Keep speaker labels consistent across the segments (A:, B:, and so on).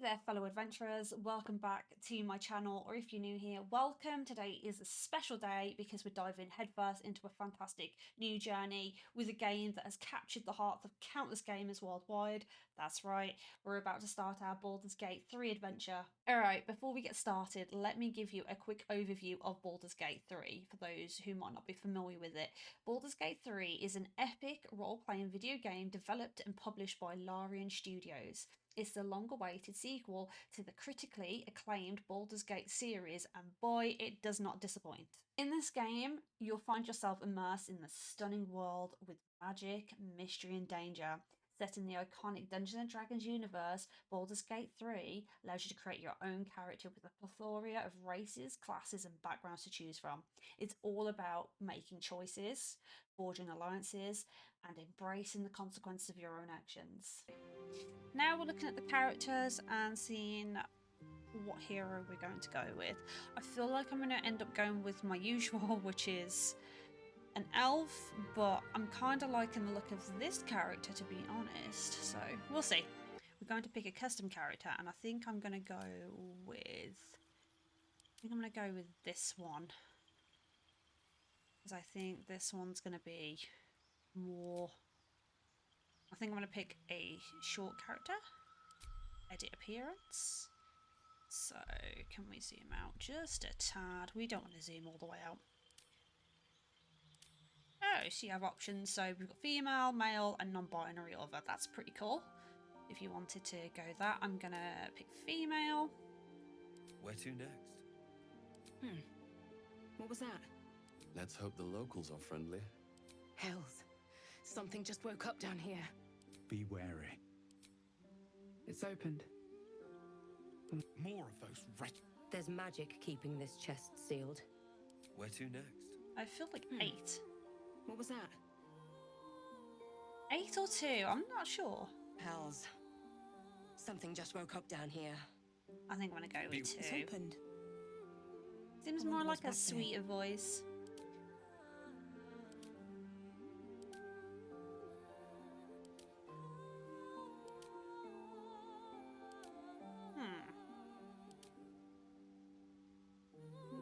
A: there, fellow adventurers, welcome back to my channel, or if you're new here, welcome. Today is a special day because we're diving headfirst into a fantastic new journey with a game that has captured the hearts of countless gamers worldwide. That's right, we're about to start our Baldur's Gate 3 adventure. Alright, before we get started, let me give you a quick overview of Baldur's Gate 3 for those who might not be familiar with it. Baldur's Gate 3 is an epic role-playing video game developed and published by Larian Studios. It's the long-awaited sequel to the critically acclaimed Baldur's Gate series, and boy, it does not disappoint. In this game, you'll find yourself immersed in the stunning world with magic, mystery and danger. Set in the iconic Dungeons & Dragons universe, Baldur's Gate 3 allows you to create your own character with a plethora of races, classes and backgrounds to choose from. It's all about making choices, forging alliances, and embracing the consequences of your own actions. Now we're looking at the characters and seeing what hero we're going to go with. I feel like I'm going to end up going with my usual, which is an elf, but I'm kind of liking the look of this character, to be honest, so we'll see. We're going to pick a custom character, and I think I'm going to go with this one, because I think this one's going to be more... I think I'm going to pick a short character. Edit appearance. So, can we zoom out just a tad? We don't want to zoom all the way out. Oh, so you have options. So we've got female, male, and non-binary other. That's pretty cool. If you wanted to go that, I'm going to pick female.
B: Where to next?
C: What was that?
B: Let's hope the locals are friendly.
C: Hells. Something just woke up down here.
D: Be wary.
C: It's opened.
D: More of those wretched...
E: There's magic keeping this chest sealed.
B: Where to next?
A: I feel like 8.
C: What was that?
A: 8 or 2, I'm not sure.
E: Hells. Something just woke up down here.
A: I think I'm going to go with 2.
C: It's opened.
A: Seems more like a sweeter voice.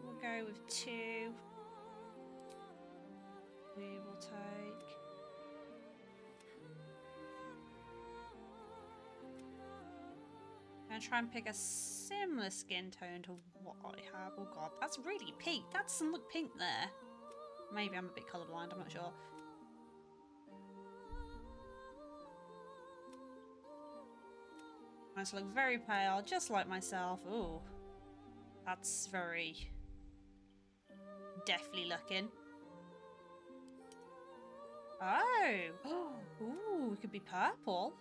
A: We'll go with 2. We will take... I'm going to try and pick a similar skin tone to what I have. Oh god, that's really pink. That doesn't look pink there. Maybe I'm a bit colourblind, I'm not sure. I just look very pale, just like myself. Ooh, that's very deathly looking. Oh! Ooh, it could be purple.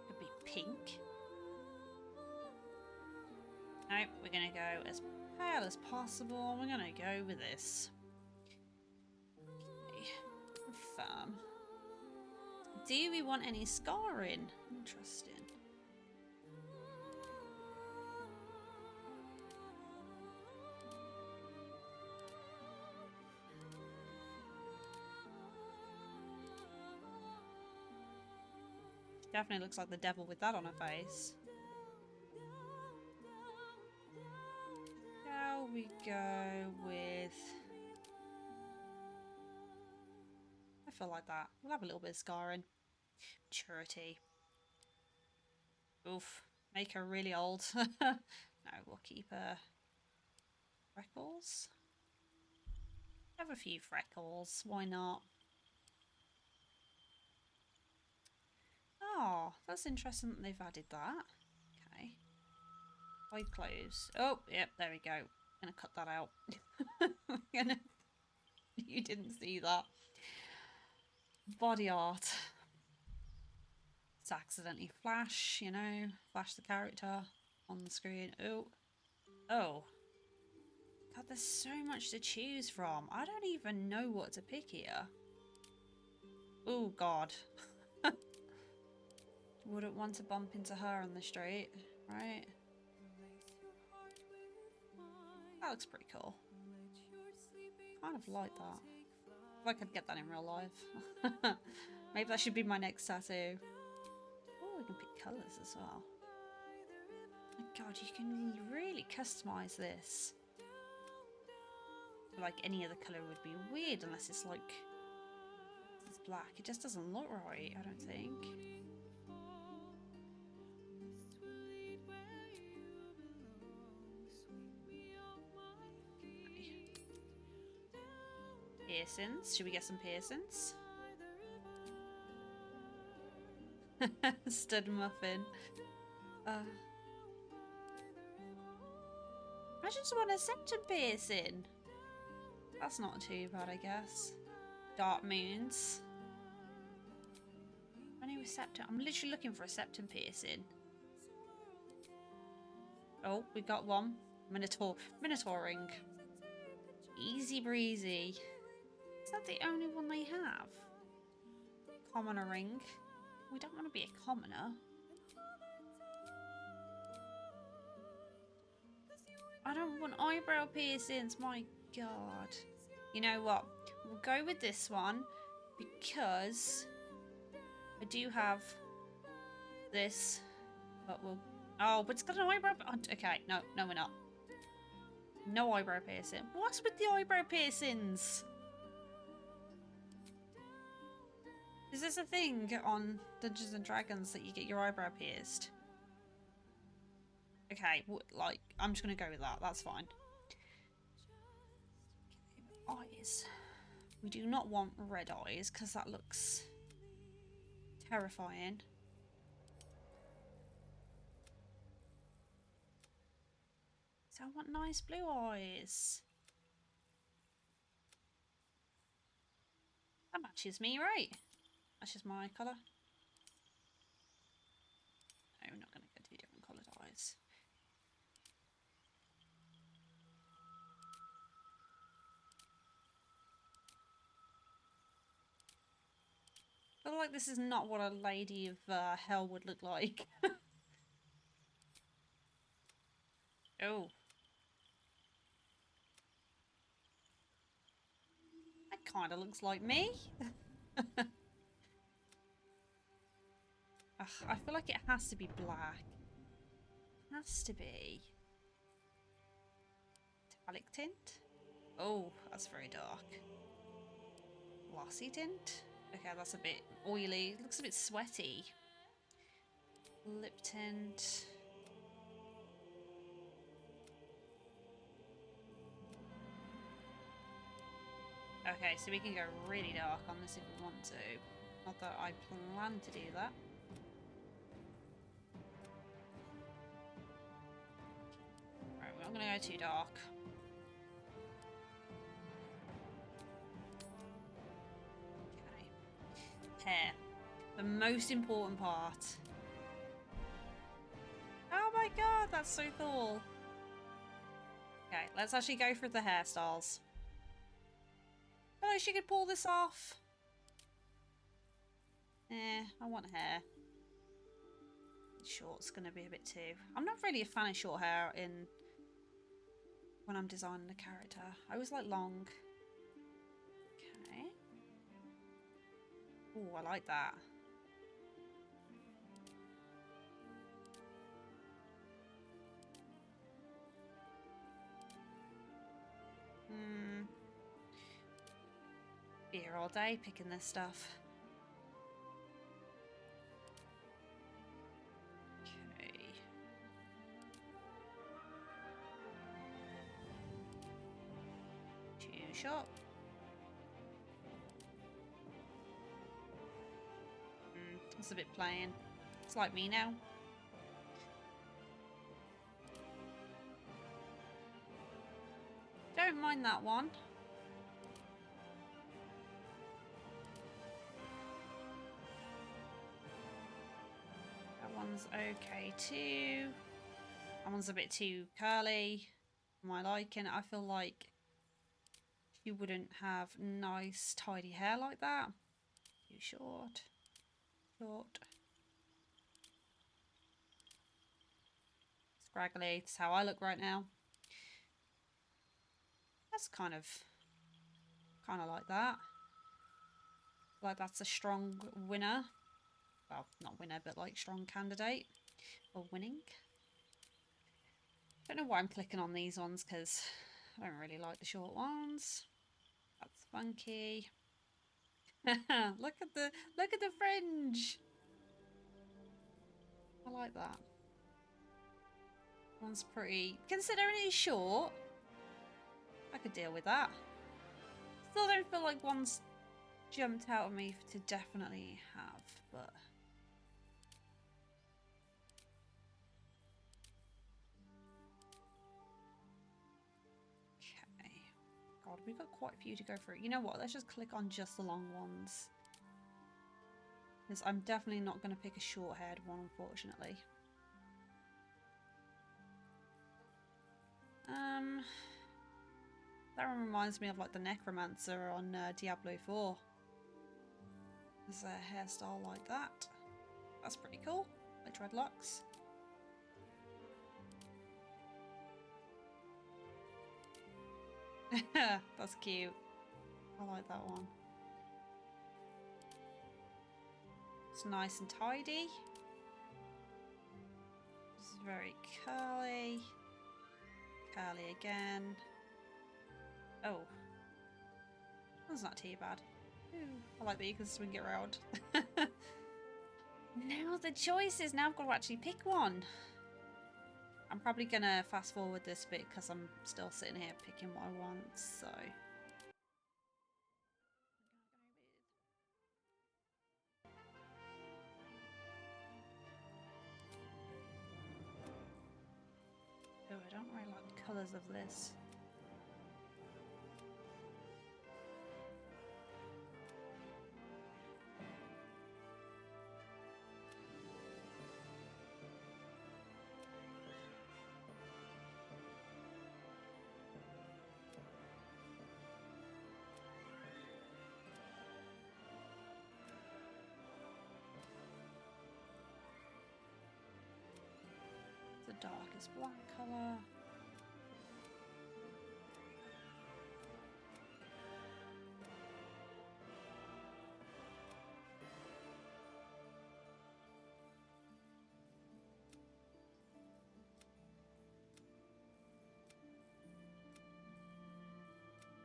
A: It could be pink. Nope, we're going to go as pale as possible. We're going to go with this. Okay, confirm. Do we want any scarring? Interesting. Definitely looks like the devil with that on her face. Shall we go with... I feel like that. We'll have a little bit of scarring. Maturity. Oof. Make her really old. No, we'll keep her... Freckles? Have a few freckles. Why not? Oh, that's interesting that they've added that. Okay. Hide clothes. Oh, yep, there we go. I'm gonna cut that out. You didn't see that. Body art. It's accidentally flash, you know, flash the character on the screen. Oh. Oh. God, there's so much to choose from. I don't even know what to pick here. Oh, God. Wouldn't want to bump into her on the street, right? That looks pretty cool. Kind of like that. If I could get that in real life. Maybe that should be my next tattoo. Oh, we can pick colours as well. my god, you can really customize this. Like any other colour would be weird unless it's like it's black. It just doesn't look right, I don't think. Piercings. Should we get some piercings? Stud muffin. Imagine someone has septum piercing. That's not too bad, I guess. Dark moons. I know septum. I'm literally looking for a septum piercing. Oh, we got one. Minotaur ring. Easy breezy. Is that the only one they have? Commoner ring. We don't want to be a commoner. I don't want eyebrow piercings, my god. You know what? We'll go with this one because I do have this, but we'll... Oh, but it's got an eyebrow... Okay, no, we're not. No eyebrow piercing. What's with the eyebrow piercings? Is this a thing on Dungeons and Dragons that you get your eyebrow pierced? Okay, like, I'm just going to go with that. That's fine. Okay, eyes. We do not want red eyes because that looks terrifying. So I want nice blue eyes. That matches me, right? That's just my colour. No, we're not going to get two different coloured eyes. I feel like this is not what a lady of hell would look like. Oh. That kind of looks like me. Ugh, I feel like it has to be black. It has to be. Metallic tint? Oh, that's very dark. Glossy tint? Okay, that's a bit oily. It looks a bit sweaty. Lip tint. Okay, so we can go really dark on this if we want to. Not that I plan to do that. Right, we're not going to go too dark. Okay. Hair. The most important part. Oh my god, that's so cool. Okay, let's actually go for the hairstyles. Oh, she could pull this off. I want hair. Short's gonna be a bit too. I'm not really a fan of short hair when I'm designing a character. I always like long. Okay. Oh, I like that. Be here all day picking this stuff. Okay. Too short. It's a bit plain. It's like me now. Don't mind that one. That one's okay too. That one's a bit too curly for my liking. I feel like you wouldn't have nice tidy hair like that. Too short. Short. Scraggly. That's how I look right now. That's kind of like that. Like that's a strong winner. Well, not winner, but like strong candidate for winning. Don't know why I'm clicking on these ones because I don't really like the short ones. That's funky. Look at the fringe. I like that. One's pretty. Considering it's short, I could deal with that. Still don't feel like one's jumped out at me to definitely have, but. Okay. God, we've got quite a few to go through. You know what? Let's just click on just the long ones. Because I'm definitely not going to pick a short-haired one, unfortunately. That one reminds me of like the Necromancer on Diablo 4. There's a hairstyle like that. That's pretty cool. Like dreadlocks. That's cute. I like that one. It's nice and tidy. It's very curly. Curly again. Oh. That's not too bad. Ooh, I like that you can swing it around. Now the choices. Now I've got to actually pick one. I'm probably going to fast forward this bit because I'm still sitting here picking what I want, so... Oh, I don't really like the colours of this. The darkest black colour.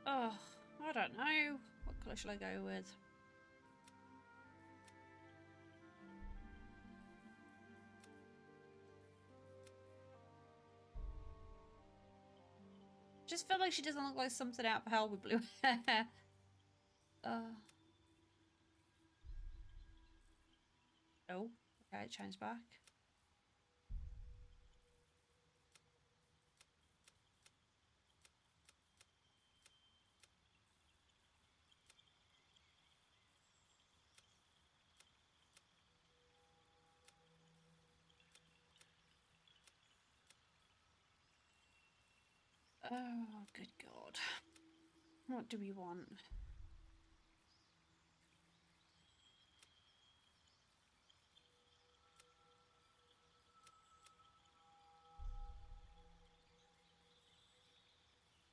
A: Oh, I don't know. What colour should I go with? Just feel like she doesn't look like something out of hell with blue hair. Oh, okay, it changed back. Oh, good God. What do we want?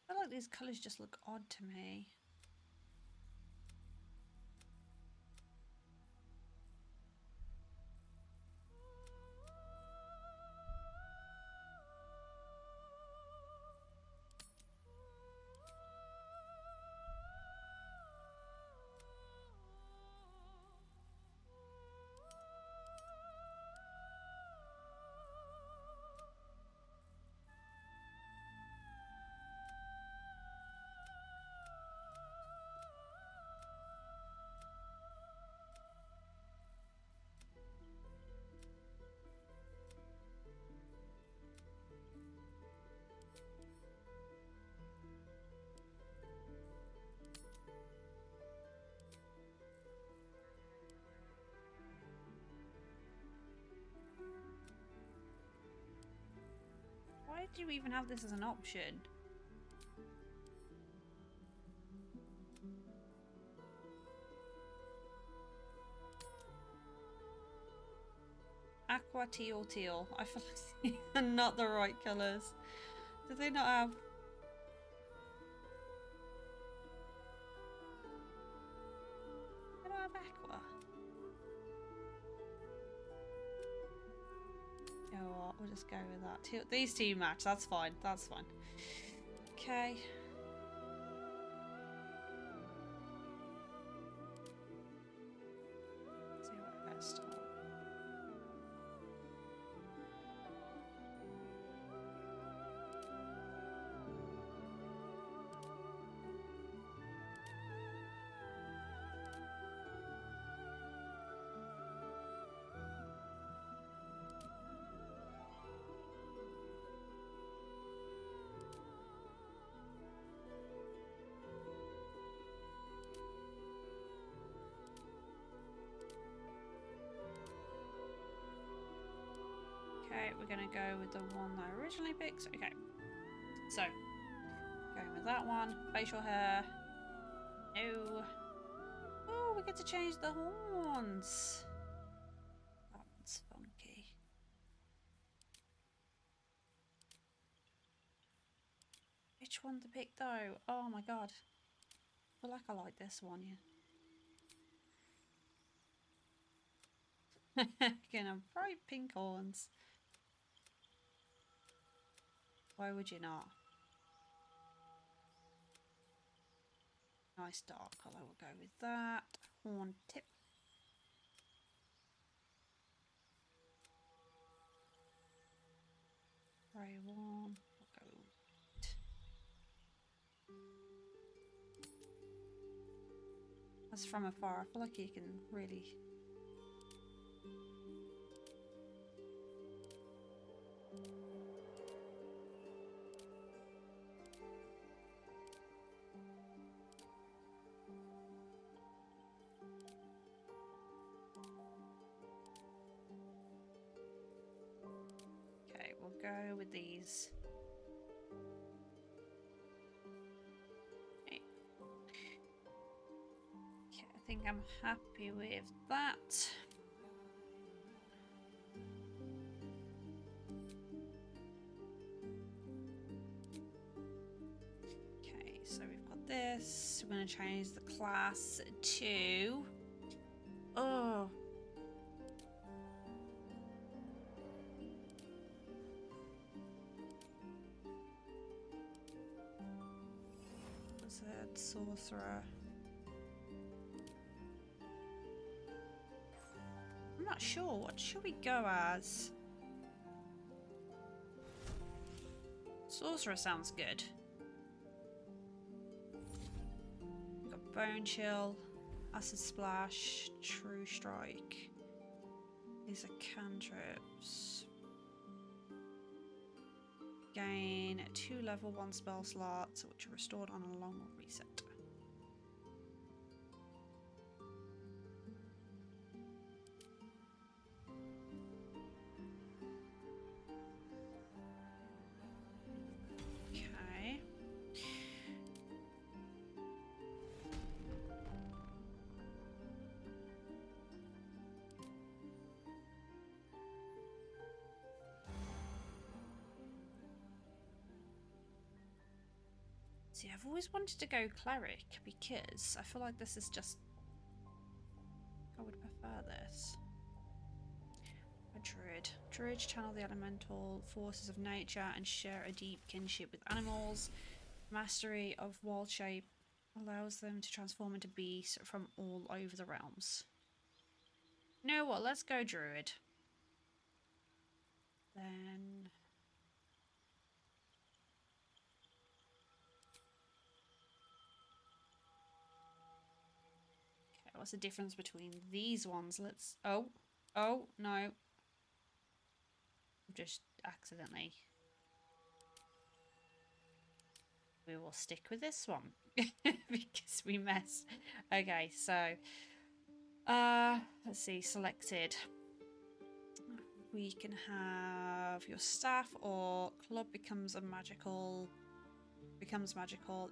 A: I feel like these colours just look odd to me. Why do you even have this as an option? Aqua, teal, teal. I feel like these are not the right colours. Do they not have... They don't have aqua. You know what? We'll just go with that. These two match. That's fine. That's fine. Okay. Let's see what best. Okay, we're gonna go with the one that I originally picked. Okay, so going with that one. Facial hair. No. Oh, we get to change the horns. That one's funky. Which one to pick though? Oh my god. I feel like I like this one, yeah. Gonna have bright pink horns. Why would you not? Nice dark colour, we'll go with that. Horn tip. Grey one. We'll go with that's from afar. I feel like you can really. Okay, we'll go with these. Okay, I think I'm happy with that. Okay, so we've got this. We're going to change the class to... Oh. Wizard, sorcerer. I'm not sure. What should we go as? Sorcerer sounds good. We've got Bone Chill, Acid Splash, True Strike. These are cantrips. Gain 2 level 1 spell slots, which are restored on a long reset. Okay. See, I've always wanted to go cleric because I feel like this is just... I would prefer this. A druid. Druids channel the elemental forces of nature and share a deep kinship with animals. Mastery of wild shape allows them to transform into beasts from all over the realms. You know what? Let's go druid. Then... what's the difference between these ones? Let's... Oh, no. Just accidentally. We will stick with this one. Because we messed. Okay, so... let's see, selected. We can have your staff or club becomes magical.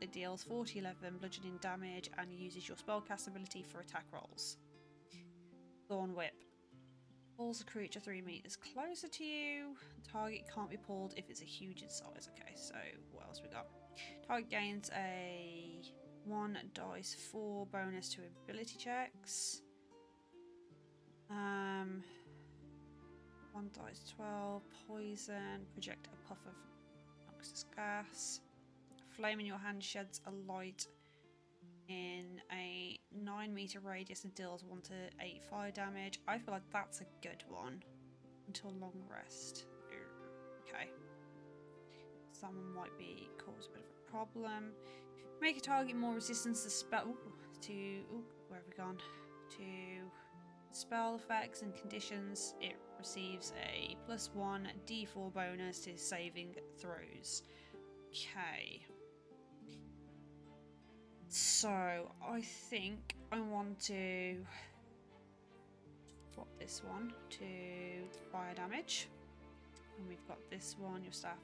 A: It deals 40-11 bludgeoning damage and uses your spellcast ability for attack rolls. Thorn Whip. Pulls a creature 3 meters closer to you. Target can't be pulled if it's a huge in size. Okay, so what else we got? Target gains a 1 dice 4 bonus to ability checks. 1 One dies 12. Poison. Project a puff of noxious gas. Flame in your hand sheds a light in a 9-meter radius and deals 1 to 8 fire damage. I feel like that's a good one. Until long rest. Okay. Someone might be cause a bit of a problem. Make a target more resistance to spell where have we gone? To spell effects and conditions. It receives a +1 D4 bonus to saving throws. Okay. So I think I want to swap this one to fire damage. And we've got this one, your staff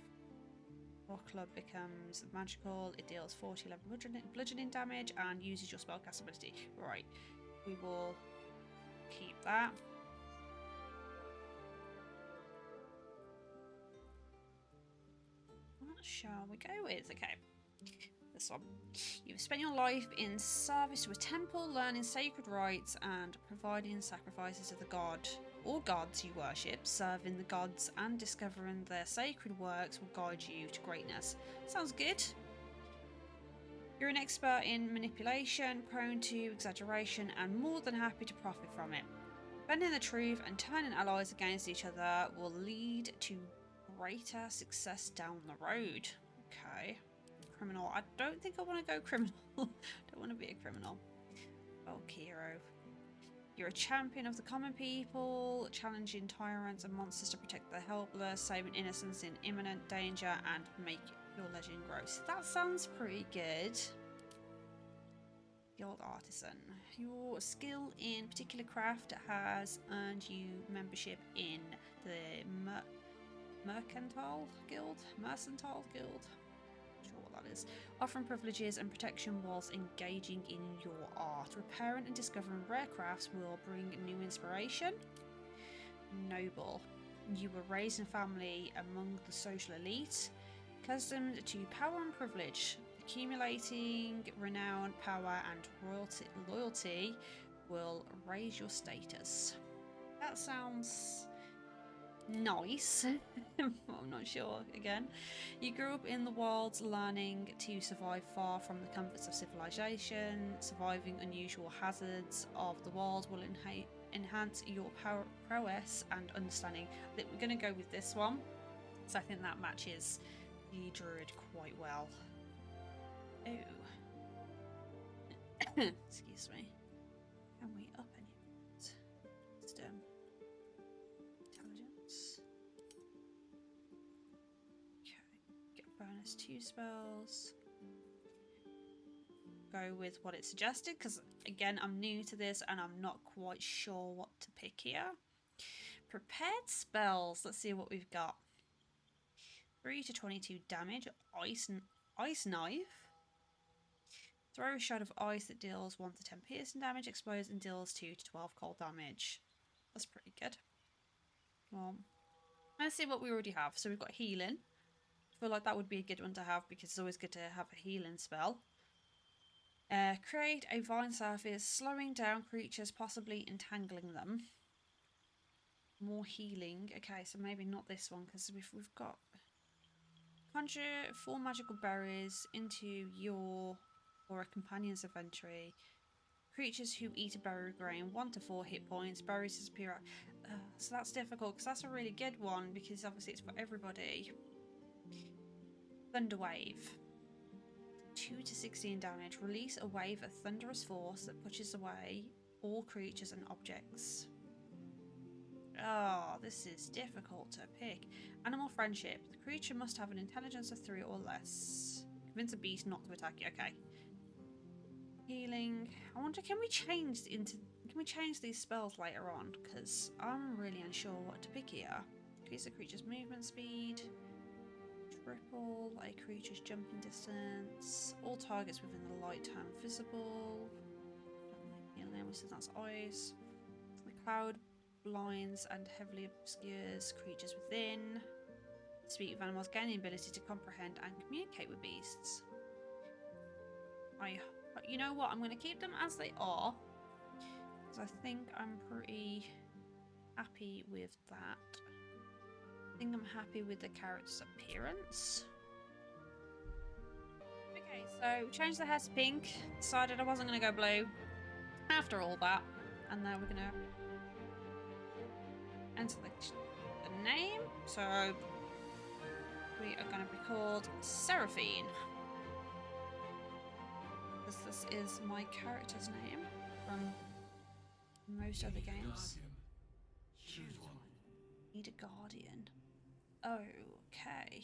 A: or club becomes magical. It deals 40 11 bludgeoning damage and uses your spellcast ability. Right, we will keep that. What shall we go with? Okay, this one. You've spent your life in service to a temple, learning sacred rites and providing sacrifices to the god or gods you worship. Serving the gods and discovering their sacred works will guide you to greatness. Sounds good. You're an expert in manipulation, prone to exaggeration, and more than happy to profit from it. Bending the truth and turning allies against each other will lead to greater success down the road. Okay. Criminal. I don't think I want to go criminal. Don't want to be a criminal. Oh, hero. You're a champion of the common people, challenging tyrants and monsters to protect the helpless, saving innocents in imminent danger, and make your legend grow. So that sounds pretty good. Guild artisan. Your skill in particular craft has earned you membership in the Mercantile Guild. Sure what that is. Offering privileges and protection whilst engaging in your art. Repairing and discovering rare crafts will bring new inspiration. Noble. You were raised in a family among the social elite, accustomed to power and privilege. Accumulating renown, power and loyalty will raise your status. That sounds nice. I'm not sure again. You grew up in the wilds, learning to survive far from the comforts of civilization. Surviving unusual hazards of the wild will enhance your prowess and understanding. I think we're going to go with this one, so I think that matches the druid quite well. Oh. Excuse me. Can we up any of it? Wisdom. Intelligence. Okay. Get bonus 2 spells. Go with what it suggested, because again, I'm new to this and I'm not quite sure what to pick here. Prepared spells. Let's see what we've got. 3 to 22 damage. Ice knife. Throw a shot of ice that deals 1 to 10 piercing damage, explodes and deals 2 to 12 cold damage. That's pretty good. Well, let's see what we already have. So we've got healing. I feel like that would be a good one to have because it's always good to have a healing spell. Create a vine surface, slowing down creatures, possibly entangling them. More healing. Okay, so maybe not this one because we've got... Conjure 4 magical berries into your or a companion's inventory. Creatures who eat a berry gain 1 to 4 hit points. Berries disappear. So that's difficult because that's a really good one because obviously it's for everybody. Thunder Wave. 2 to 16 damage. Release a wave of thunderous force that pushes away all creatures and objects. Oh, this is difficult to pick. Animal friendship. The creature must have an intelligence of 3 or less. Convince a beast not to attack you. Okay. Healing. I wonder, can we change these spells later on? Because I'm really unsure what to pick here. Increase a creature's movement speed. Triple a creature's jumping distance. All targets within the light turn visible. Healing, so that's eyes. The cloud blinds and heavily obscures creatures within. Speak with animals, gain the ability to comprehend and communicate with beasts. You know what? I'm going to keep them as they are because I think I'm pretty happy with that. I think I'm happy with the character's appearance. Okay, so changed the hair to pink. Decided I wasn't going to go blue after all that. And now we're going to enter the name. So we are going to be called Seraphine. Because this is my character's name from most other games. Need a guardian. Okay.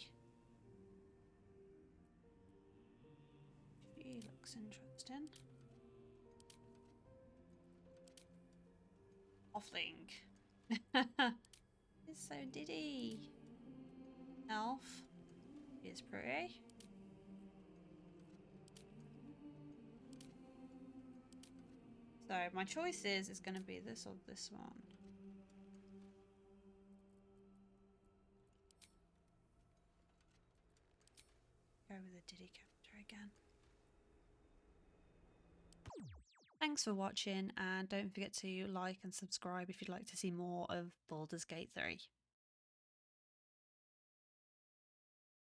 A: She looks interesting. Offling. It's so diddy. Elf is pretty. So my choice is going to be this or this one. Go with the Diddy character again. Thanks for watching, and don't forget to like and subscribe if you'd like to see more of Baldur's Gate 3.